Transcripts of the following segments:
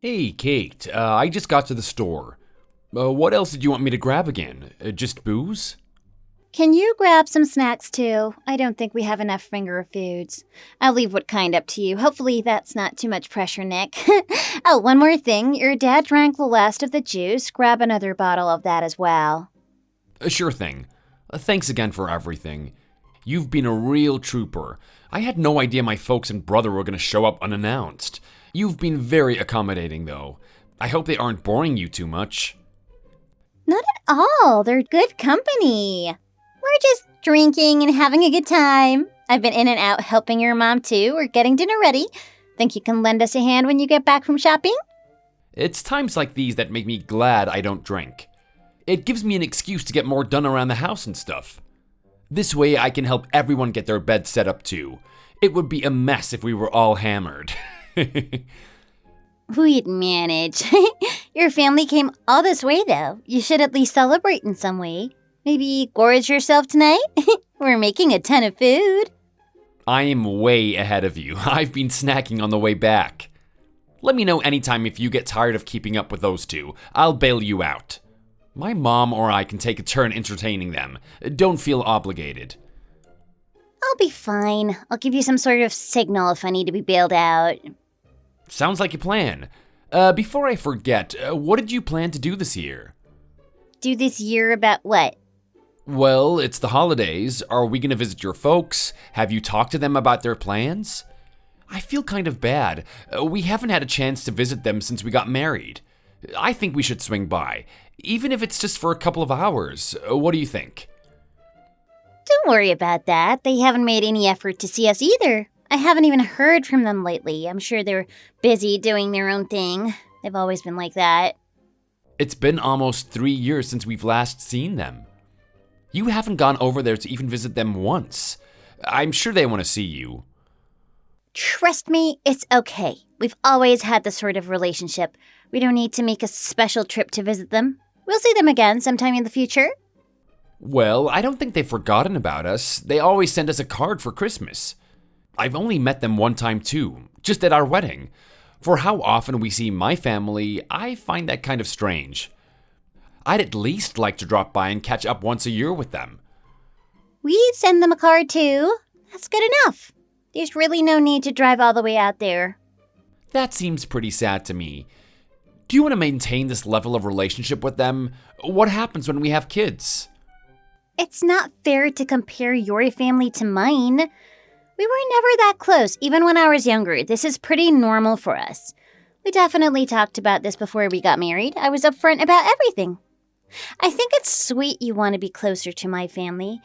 Hey, Kate, I just got to the store. What else did you want me to grab again? Just booze? Can you grab some snacks too? I don't think we have enough finger foods. I'll leave what kind up to you. Hopefully that's not too much pressure, Nick. Oh, one more thing. Your dad drank the last of the juice. Grab another bottle of that as well. Sure thing. Thanks again for everything. You've been a real trooper. I had no idea my folks and brother were going to show up unannounced. You've been very accommodating, though. I hope they aren't boring you too much. Not at all. They're good company. We're just drinking and having a good time. I've been in and out helping your mom too. We're getting dinner ready. Think you can lend us a hand when you get back from shopping? It's times like these that make me glad I don't drink. It gives me an excuse to get more done around the house and stuff. This way I can help everyone get their bed set up too. It would be a mess if we were all hammered. We'd manage. Your family came all this way though. You should at least celebrate in some way. Maybe gorge yourself tonight? We're making a ton of food. I am way ahead of you. I've been snacking on the way back. Let me know anytime if you get tired of keeping up with those two. I'll bail you out. My mom or I can take a turn entertaining them. Don't feel obligated. I'll be fine. I'll give you some sort of signal if I need to be bailed out. Sounds like a plan. Before I forget, what did you plan to do this year? Do this year about what? Well, it's the holidays. Are we gonna visit your folks? Have you talked to them about their plans? I feel kind of bad. We haven't had a chance to visit them since we got married. I think we should swing by, even if it's just for a couple of hours. What do you think? Don't worry about that. They haven't made any effort to see us either. I haven't even heard from them lately. I'm sure they're busy doing their own thing. They've always been like that. It's been almost 3 years since we've last seen them. You haven't gone over there to even visit them once. I'm sure they want to see you. Trust me, it's okay. We've always had this sort of relationship. We don't need to make a special trip to visit them. We'll see them again sometime in the future. Well, I don't think they've forgotten about us. They always send us a card for Christmas. I've only met them one time too, just at our wedding. For how often we see my family, I find that kind of strange. I'd at least like to drop by and catch up once a year with them. We'd send them a card too. That's good enough. There's really no need to drive all the way out there. That seems pretty sad to me. Do you want to maintain this level of relationship with them? What happens when we have kids? It's not fair to compare your family to mine. We were never that close, even when I was younger. This is pretty normal for us. We definitely talked about this before we got married. I was upfront about everything. I think it's sweet you want to be closer to my family.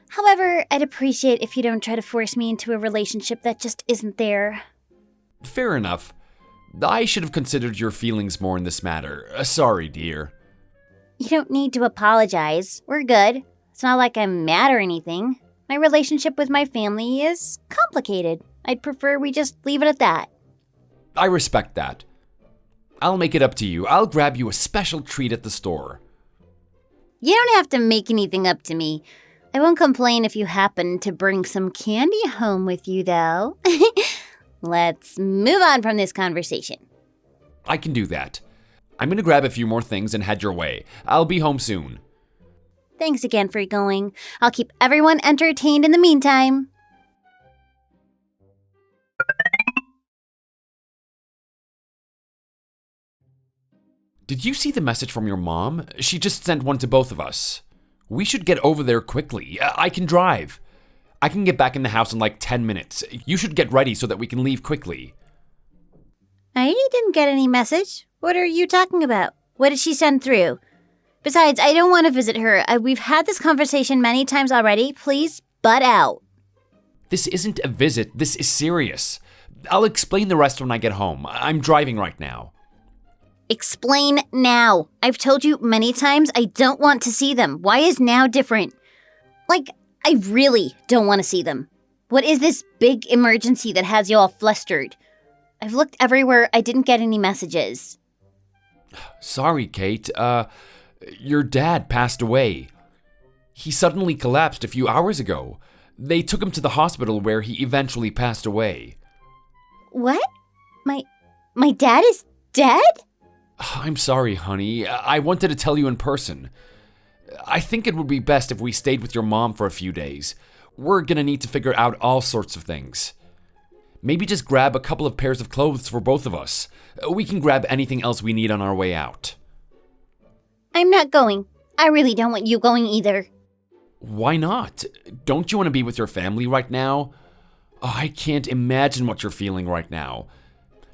However, I'd appreciate if you don't try to force me into a relationship that just isn't there. Fair enough. I should have considered your feelings more in this matter. Sorry, dear. You don't need to apologize. We're good. It's not like I'm mad or anything. My relationship with my family is complicated. I'd prefer we just leave it at that. I respect that. I'll make it up to you. I'll grab you a special treat at the store. You don't have to make anything up to me. I won't complain if you happen to bring some candy home with you, though. Let's move on from this conversation. I can do that. I'm gonna grab a few more things and head your way. I'll be home soon. Thanks again for going. I'll keep everyone entertained in the meantime. Did you see the message from your mom? She just sent one to both of us. We should get over there quickly. I can drive. I can get back in the house in like 10 minutes. You should get ready so that we can leave quickly. I didn't get any message. What are you talking about? What did she send through? Besides, I don't want to visit her. We've had this conversation many times already. Please butt out. This isn't a visit. This is serious. I'll explain the rest when I get home. I'm driving right now. Explain now. I've told you many times I don't want to see them. Why is now different? Like, I really don't want to see them. What is this big emergency that has you all flustered? I've looked everywhere. I didn't get any messages. Sorry, Kate. Your dad passed away. He suddenly collapsed a few hours ago. They took him to the hospital where he eventually passed away. What? My dad is dead? I'm sorry, honey. I wanted to tell you in person. I think it would be best if we stayed with your mom for a few days. We're gonna need to figure out all sorts of things. Maybe just grab a couple of pairs of clothes for both of us. We can grab anything else we need on our way out. I'm not going. I really don't want you going either. Why not? Don't you want to be with your family right now? I can't imagine what you're feeling right now.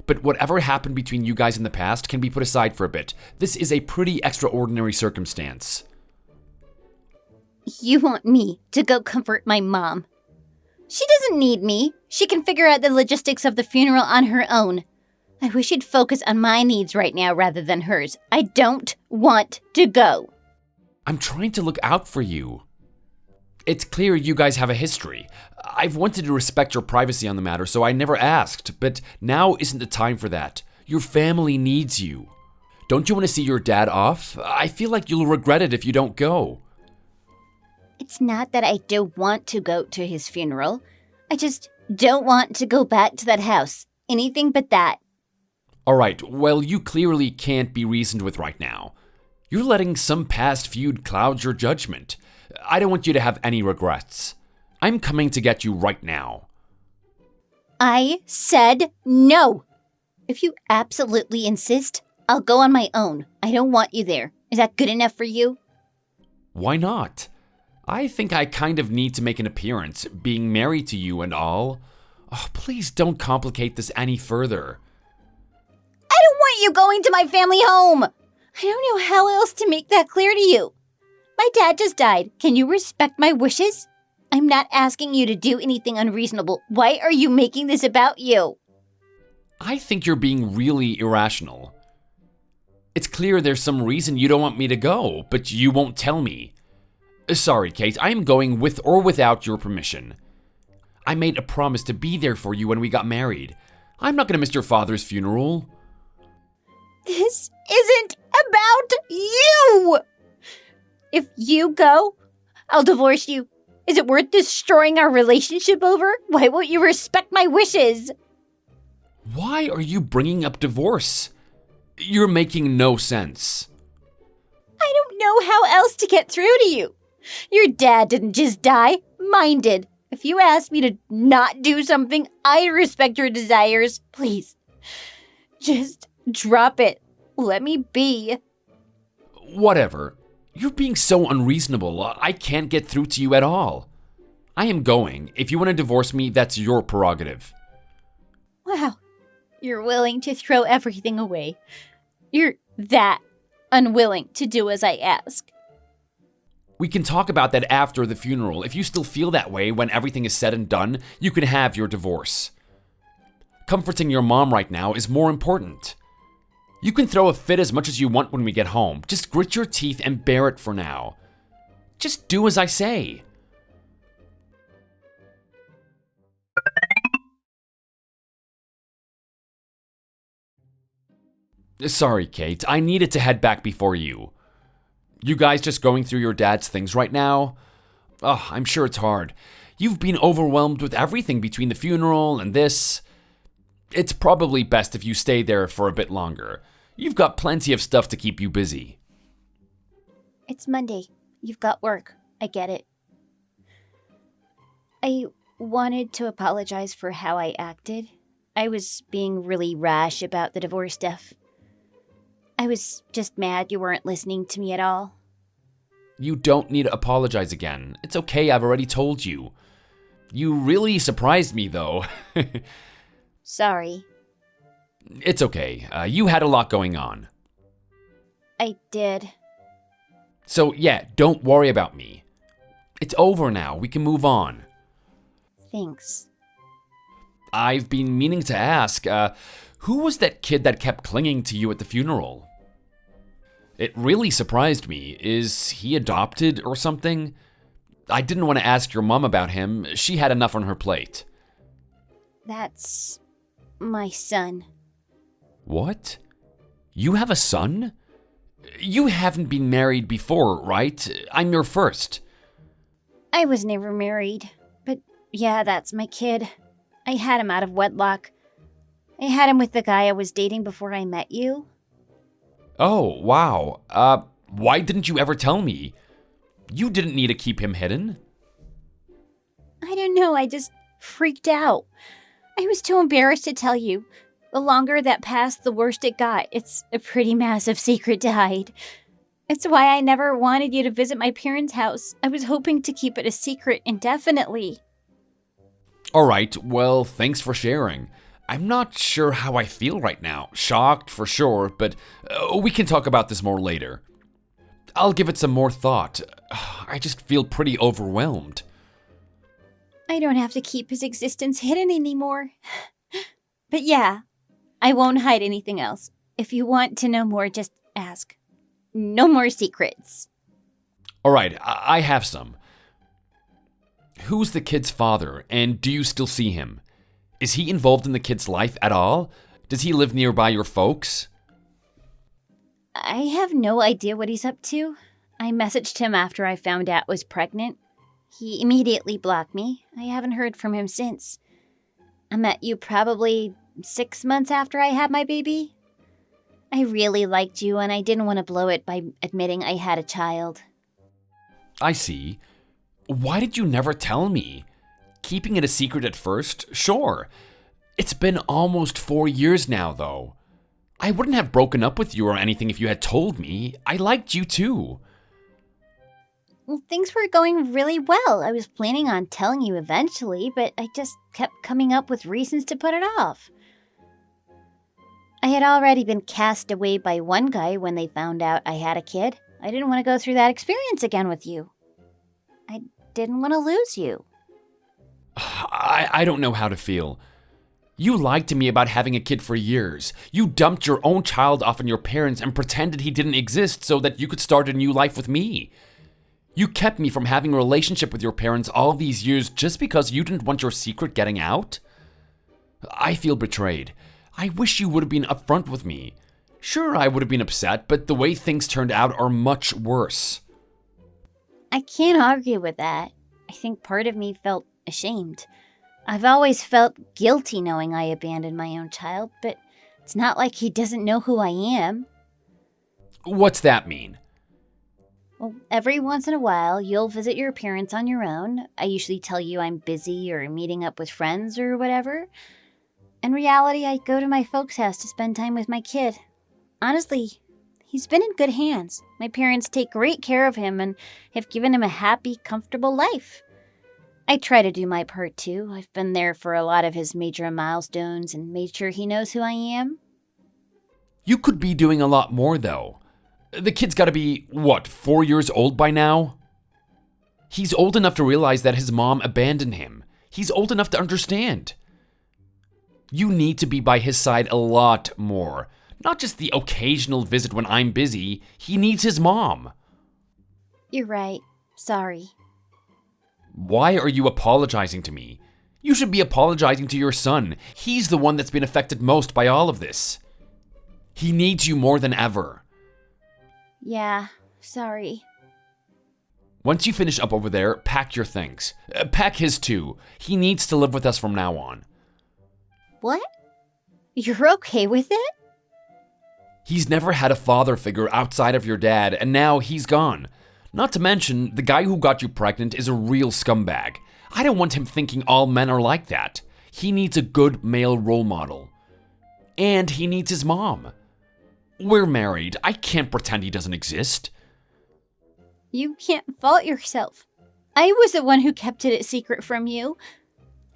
But whatever happened between you guys in the past can be put aside for a bit. This is a pretty extraordinary circumstance. You want me to go comfort my mom. She doesn't need me. She can figure out the logistics of the funeral on her own. I wish you'd focus on my needs right now rather than hers. I don't want to go. I'm trying to look out for you. It's clear you guys have a history. I've wanted to respect your privacy on the matter, so I never asked, but now isn't the time for that. Your family needs you. Don't you want to see your dad off? I feel like you'll regret it if you don't go. It's not that I don't want to go to his funeral. I just don't want to go back to that house. Anything but that. All right, well, you clearly can't be reasoned with right now. You're letting some past feud cloud your judgment. I don't want you to have any regrets. I'm coming to get you right now. I said no. If you absolutely insist, I'll go on my own. I don't want you there. Is that good enough for you? Why not? I think I kind of need to make an appearance, being married to you and all. Oh, please don't complicate this any further. I don't want you going to my family home. I don't know how else to make that clear to you. My dad just died. Can you respect my wishes? I'm not asking you to do anything unreasonable. Why are you making this about you? I think you're being really irrational. It's clear there's some reason you don't want me to go, but you won't tell me. Sorry, Kate, I am going with or without your permission. I made a promise to be there for you when we got married. I'm not going to miss your father's funeral. This isn't about you! If you go, I'll divorce you. Is it worth destroying our relationship over? Why won't you respect my wishes? Why are you bringing up divorce? You're making no sense. I don't know how else to get through to you. Your dad didn't just die, mine did. If you ask me to not do something, I respect your desires. Please, just drop it. Let me be. Whatever. You're being so unreasonable. I can't get through to you at all. I am going. If you want to divorce me, that's your prerogative. Wow. You're willing to throw everything away. You're that unwilling to do as I ask. We can talk about that after the funeral. If you still feel that way when everything is said and done, you can have your divorce. Comforting your mom right now is more important. You can throw a fit as much as you want when we get home. Just grit your teeth and bear it for now. Just do as I say. Sorry, Kate. I needed to head back before you. You guys just going through your dad's things right now? Oh, I'm sure it's hard. You've been overwhelmed with everything between the funeral and this. It's probably best if you stay there for a bit longer. You've got plenty of stuff to keep you busy. It's Monday. You've got work. I get it. I wanted to apologize for how I acted. I was being really rash about the divorce stuff. I was just mad you weren't listening to me at all. You don't need to apologize again. It's okay, I've already told you. You really surprised me, though. Sorry. It's okay. You had a lot going on. I did. So, yeah, don't worry about me. It's over now. We can move on. Thanks. I've been meaning to ask, who was that kid that kept clinging to you at the funeral? It really surprised me. Is he adopted or something? I didn't want to ask your mom about him. She had enough on her plate. That's my son. What? You have a son? You haven't been married before, right? I'm your first. I was never married, but yeah, that's my kid. I had him out of wedlock. I had him with the guy I was dating before I met you. Oh, wow. Why didn't you ever tell me? You didn't need to keep him hidden. I don't know, I just freaked out. I was too embarrassed to tell you. The longer that passed, the worse it got. It's a pretty massive secret to hide. It's why I never wanted you to visit my parents' house. I was hoping to keep it a secret indefinitely. All right, well, thanks for sharing. I'm not sure how I feel right now. Shocked for sure, but we can talk about this more later. I'll give it some more thought. I just feel pretty overwhelmed. I don't have to keep his existence hidden anymore. But yeah, I won't hide anything else. If you want to know more, just ask. No more secrets. All right, I have some. Who's the kid's father, and do you still see him? Is he involved in the kid's life at all? Does he live nearby your folks? I have no idea what he's up to. I messaged him after I found out I was pregnant. He immediately blocked me. I haven't heard from him since. I met you probably 6 months after I had my baby. I really liked you and I didn't want to blow it by admitting I had a child. I see. Why did you never tell me? Keeping it a secret at first, sure. It's been almost 4 years now, though. I wouldn't have broken up with you or anything if you had told me. I liked you too. Well, things were going really well. I was planning on telling you eventually, but I just kept coming up with reasons to put it off. I had already been cast away by one guy when they found out I had a kid. I didn't want to go through that experience again with you. I didn't want to lose you. I don't know how to feel. You lied to me about having a kid for years. You dumped your own child off on your parents and pretended he didn't exist so that you could start a new life with me. You kept me from having a relationship with your parents all these years just because you didn't want your secret getting out? I feel betrayed. I wish you would have been upfront with me. Sure, I would have been upset, but the way things turned out are much worse. I can't argue with that. I think part of me felt ashamed. I've always felt guilty knowing I abandoned my own child, but it's not like he doesn't know who I am. What's that mean? Well, every once in a while, you'll visit your parents on your own. I usually tell you I'm busy or meeting up with friends or whatever. In reality, I go to my folks' house to spend time with my kid. Honestly, he's been in good hands. My parents take great care of him and have given him a happy, comfortable life. I try to do my part too. I've been there for a lot of his major milestones and made sure he knows who I am. You could be doing a lot more, though. The kid's gotta be, 4 years old by now? He's old enough to realize that his mom abandoned him. He's old enough to understand. You need to be by his side a lot more. Not just the occasional visit when I'm busy. He needs his mom. You're right. Sorry. Why are you apologizing to me? You should be apologizing to your son. He's the one that's been affected most by all of this. He needs you more than ever. Yeah, sorry. Once you finish up over there, pack your things. Pack his too. He needs to live with us from now on. What? You're okay with it? He's never had a father figure outside of your dad, and now he's gone. Not to mention, the guy who got you pregnant is a real scumbag. I don't want him thinking all men are like that. He needs a good male role model. And he needs his mom. We're married. I can't pretend he doesn't exist. You can't fault yourself. I was the one who kept it a secret from you.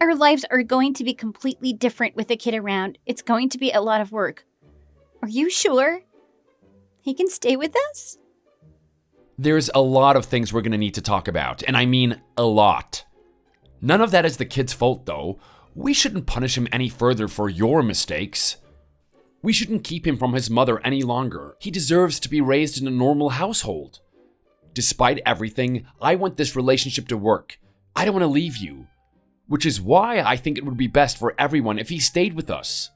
Our lives are going to be completely different with a kid around. It's going to be a lot of work. Are you sure? He can stay with us? There's a lot of things we're going to need to talk about, and I mean a lot. None of that is the kid's fault, though. We shouldn't punish him any further for your mistakes. We shouldn't keep him from his mother any longer. He deserves to be raised in a normal household. Despite everything, I want this relationship to work. I don't want to leave you. Which is why I think it would be best for everyone if he stayed with us.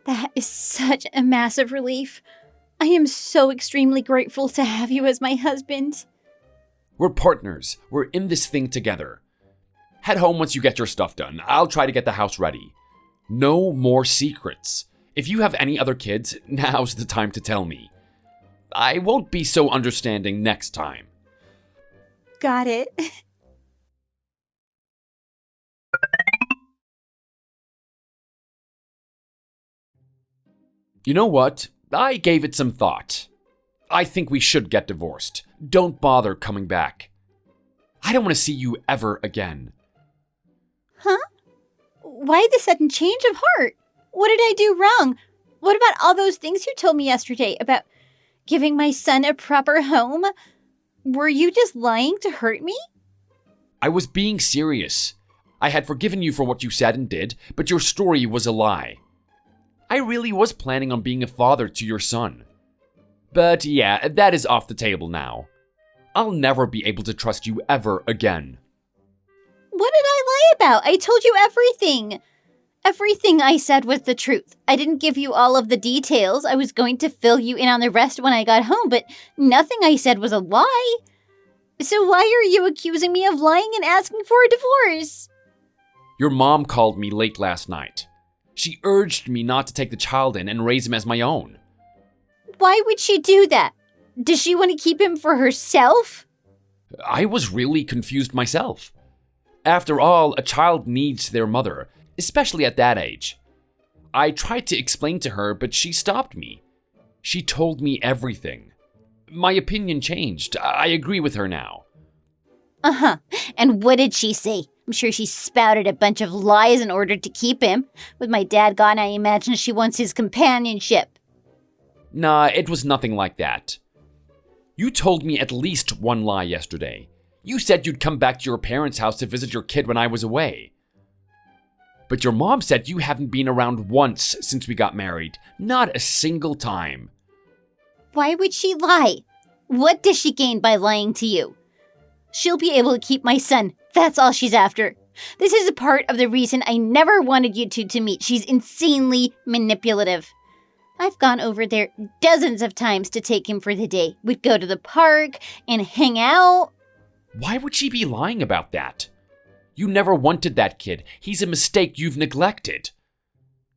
That is such a massive relief. I am so extremely grateful to have you as my husband. We're partners. We're in this thing together. Head home once you get your stuff done. I'll try to get the house ready. No more secrets. If you have any other kids, now's the time to tell me. I won't be so understanding next time. Got it. You know what? I gave it some thought. I think we should get divorced. Don't bother coming back. I don't want to see you ever again. Huh? Why the sudden change of heart? What did I do wrong? What about all those things you told me yesterday about giving my son a proper home? Were you just lying to hurt me? I was being serious. I had forgiven you for what you said and did, but your story was a lie. I really was planning on being a father to your son. But yeah, that is off the table now. I'll never be able to trust you ever again. What did I lie about? I told you everything. Everything I said was the truth. I didn't give you all of the details. I was going to fill you in on the rest when I got home, but nothing I said was a lie. So why are you accusing me of lying and asking for a divorce? Your mom called me late last night. She urged me not to take the child in and raise him as my own. Why would she do that? Does she want to keep him for herself? I was really confused myself. After all, a child needs their mother, especially at that age. I tried to explain to her, but she stopped me. She told me everything. My opinion changed. I agree with her now. Uh-huh. And what did she say? I'm sure she spouted a bunch of lies in order to keep him. With my dad gone, I imagine she wants his companionship. Nah, it was nothing like that. You told me at least one lie yesterday. You said you'd come back to your parents' house to visit your kid when I was away. But your mom said you haven't been around once since we got married. Not a single time. Why would she lie? What does she gain by lying to you? She'll be able to keep my son. That's all she's after. This is a part of the reason I never wanted you two to meet. She's insanely manipulative. I've gone over there dozens of times to take him for the day. We'd go to the park and hang out. Why would she be lying about that? You never wanted that kid. He's a mistake you've neglected.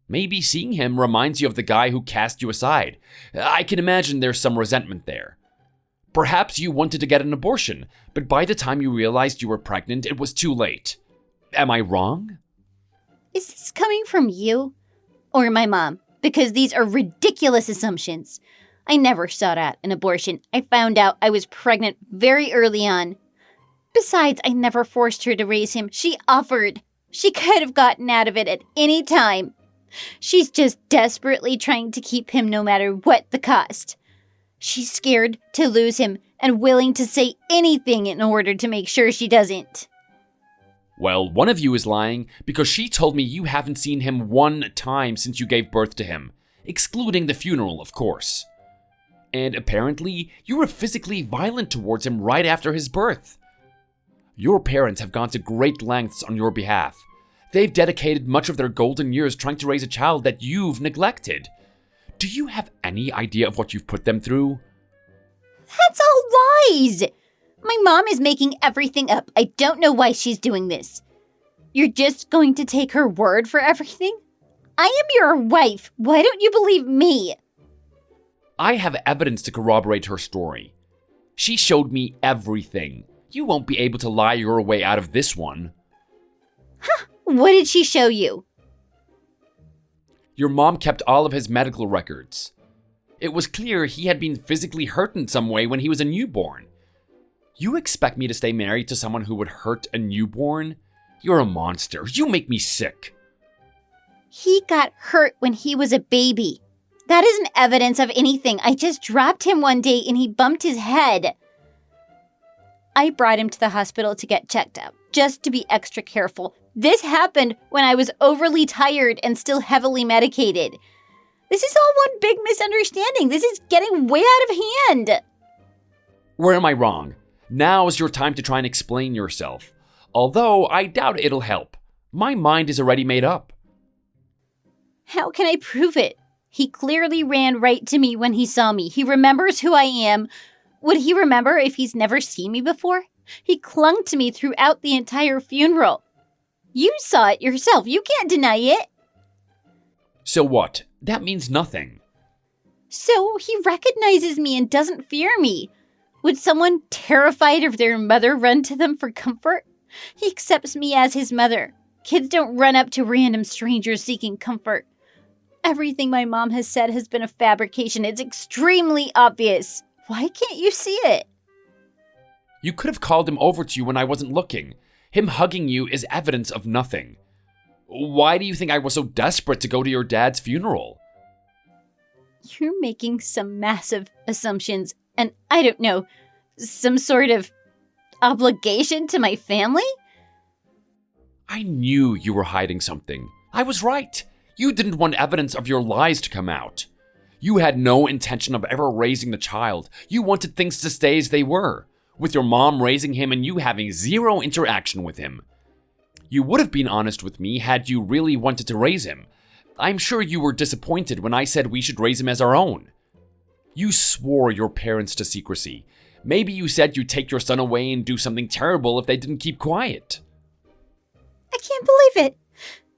Maybe seeing him reminds you of the guy who cast you aside. I can imagine there's some resentment there. Perhaps you wanted to get an abortion, but by the time you realized you were pregnant, it was too late. Am I wrong? Is this coming from you or my mom? Because these are ridiculous assumptions. I never sought out an abortion. I found out I was pregnant very early on. Besides, I never forced her to raise him. She offered. She could have gotten out of it at any time. She's just desperately trying to keep him no matter what the cost. She's scared to lose him and willing to say anything in order to make sure she doesn't. Well, one of you is lying because she told me you haven't seen him one time since you gave birth to him, excluding the funeral, of course. And apparently, you were physically violent towards him right after his birth. Your parents have gone to great lengths on your behalf. They've dedicated much of their golden years trying to raise a child that you've neglected. Do you have any idea of what you've put them through? That's all lies! My mom is making everything up. I don't know why she's doing this. You're just going to take her word for everything? I am your wife. Why don't you believe me? I have evidence to corroborate her story. She showed me everything. You won't be able to lie your way out of this one. Huh? What did she show you? Your mom kept all of his medical records. It was clear he had been physically hurt in some way when he was a newborn. You expect me to stay married to someone who would hurt a newborn? You're a monster. You make me sick. He got hurt when he was a baby. That isn't evidence of anything. I just dropped him one day and he bumped his head. I brought him to the hospital to get checked out, just to be extra careful. This happened when I was overly tired and still heavily medicated. This is all one big misunderstanding. This is getting way out of hand. Where am I wrong? Now is your time to try and explain yourself. Although I doubt it'll help. My mind is already made up. How can I prove it? He clearly ran right to me when he saw me. He remembers who I am. Would he remember if he's never seen me before? He clung to me throughout the entire funeral. You saw it yourself. You can't deny it. So what? That means nothing. So he recognizes me and doesn't fear me. Would someone terrified of their mother run to them for comfort? He accepts me as his mother. Kids don't run up to random strangers seeking comfort. Everything my mom has said has been a fabrication. It's extremely obvious. Why can't you see it? You could have called him over to you when I wasn't looking. Him hugging you is evidence of nothing. Why do you think I was so desperate to go to your dad's funeral? You're making some massive assumptions, and I don't know, some sort of obligation to my family? I knew you were hiding something. I was right. You didn't want evidence of your lies to come out. You had no intention of ever raising the child. You wanted things to stay as they were, with your mom raising him and you having zero interaction with him. You would have been honest with me had you really wanted to raise him. I'm sure you were disappointed when I said we should raise him as our own. You swore your parents to secrecy. Maybe you said you'd take your son away and do something terrible if they didn't keep quiet. I can't believe it.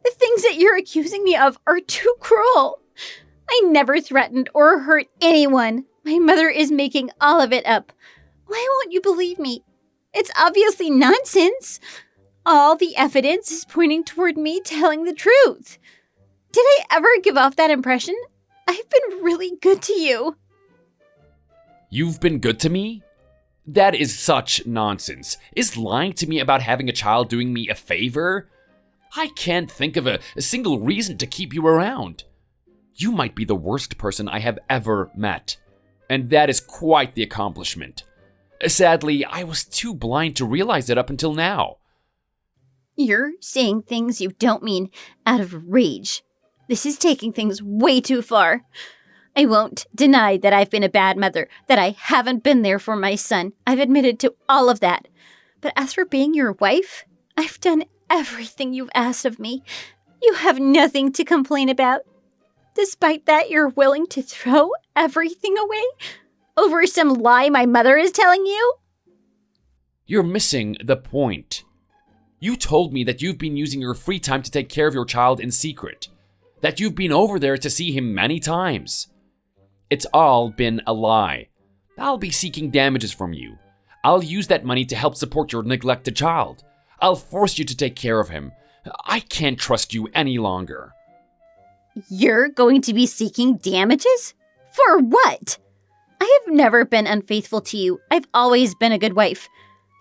The things that you're accusing me of are too cruel. I never threatened or hurt anyone. My mother is making all of it up. Why won't you believe me? It's obviously nonsense. All the evidence is pointing toward me telling the truth. Did I ever give off that impression? I've been really good to you. You've been good to me? That is such nonsense. Is lying to me about having a child doing me a favor? I can't think of a single reason to keep you around. You might be the worst person I have ever met, and that is quite the accomplishment. Sadly, I was too blind to realize it up until now. You're saying things you don't mean out of rage. This is taking things way too far. I won't deny that I've been a bad mother, that I haven't been there for my son. I've admitted to all of that. But as for being your wife, I've done everything you've asked of me. You have nothing to complain about. Despite that, you're willing to throw everything away over some lie my mother is telling you? You're missing the point. You told me that you've been using your free time to take care of your child in secret, that you've been over there to see him many times. It's all been a lie. I'll be seeking damages from you. I'll use that money to help support your neglected child. I'll force you to take care of him. I can't trust you any longer. You're going to be seeking damages? For what? I have never been unfaithful to you. I've always been a good wife.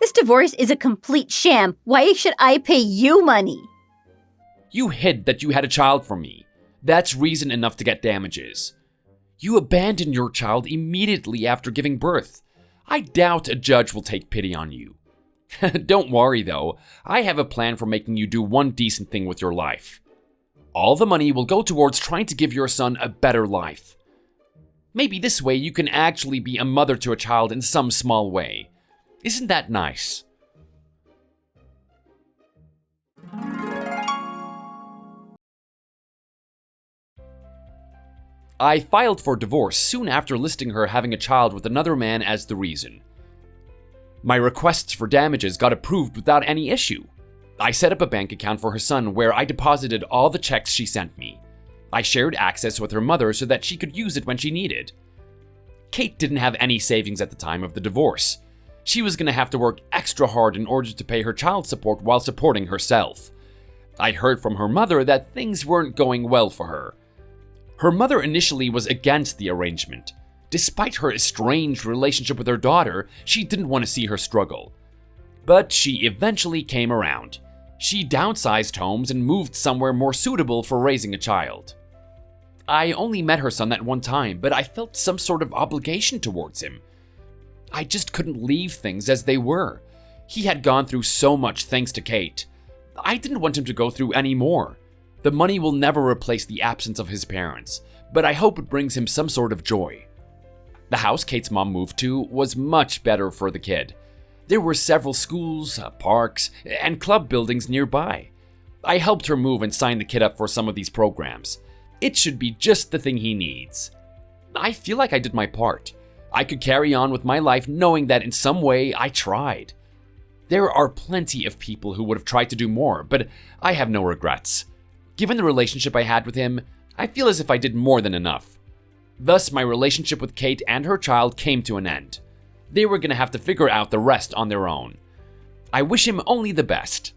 This divorce is a complete sham. Why should I pay you money? You hid that you had a child from me. That's reason enough to get damages. You abandoned your child immediately after giving birth. I doubt a judge will take pity on you. Don't worry though, I have a plan for making you do one decent thing with your life. All the money will go towards trying to give your son a better life. Maybe this way you can actually be a mother to a child in some small way. Isn't that nice? I filed for divorce soon after listing her having a child with another man as the reason. My requests for damages got approved without any issue. I set up a bank account for her son where I deposited all the checks she sent me. I shared access with her mother so that she could use it when she needed. Kate didn't have any savings at the time of the divorce. She was going to have to work extra hard in order to pay her child support while supporting herself. I heard from her mother that things weren't going well for her. Her mother initially was against the arrangement. Despite her estranged relationship with her daughter, she didn't want to see her struggle. But she eventually came around. She downsized homes and moved somewhere more suitable for raising a child. I only met her son that one time, but I felt some sort of obligation towards him. I just couldn't leave things as they were. He had gone through so much thanks to Kate. I didn't want him to go through any more. The money will never replace the absence of his parents, but I hope it brings him some sort of joy. The house Kate's mom moved to was much better for the kid. There were several schools, parks, and club buildings nearby. I helped her move and sign the kid up for some of these programs. It should be just the thing he needs. I feel like I did my part. I could carry on with my life knowing that in some way I tried. There are plenty of people who would have tried to do more, but I have no regrets. Given the relationship I had with him, I feel as if I did more than enough. Thus, my relationship with Kate and her child came to an end. They were gonna have to figure out the rest on their own. I wish him only the best.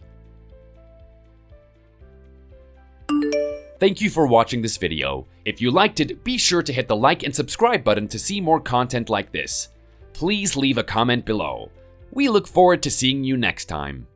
Thank you for watching this video. If you liked it, be sure to hit the like and subscribe button to see more content like this. Please leave a comment below. We look forward to seeing you next time.